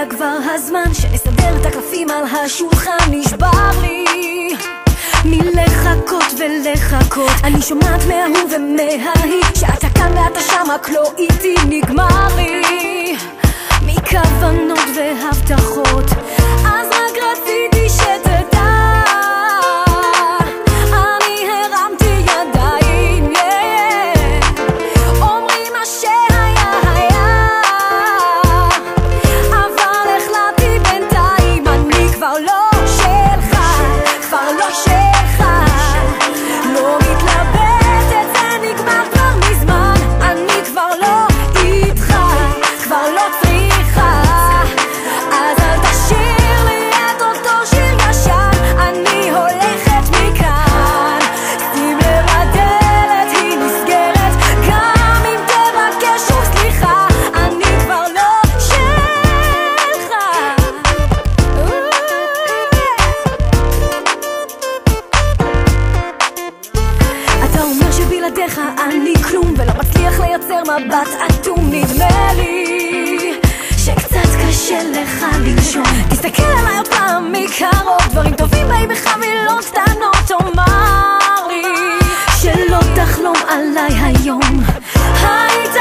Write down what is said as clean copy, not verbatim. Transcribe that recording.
הגיע כבר הזמן שנסדר את הקלפים על השולחן. נשבר לי מלחכות ולחכות, אני שומעת מההוא ומההיא שאתה כאן ואתה שם רק לא איתי. נגמר לי מכוונות והבטחות, אז רק רציתי שתדע אני הרמתי ידיים, אומרים מה שהיה היה, אבל החלטתי בינתיים אני כבר לא שלך, כבר לא שלך, לא מתלבטת, זה נגמר כבר מזמן, אני כבר לא איתך, כבר לא צריכה, אז אל תשאיר לי את אותו שיר ישן, אני הולכת מכאן, שים לב הדלת היא נסגרת, גם אם תבקש שוב סליחה, אני כבר לא שלך. אתה אומר שבלעדיך אני כלום ולא מצליח לייצר מבט אטום, נדמה לי שקצת קשה לך לנשום, תסתכל עליי עוד פעם מקרוב, דברים טובים באים בחבילות קטנות, תאמר לי שלא תחלום עליי היום, היית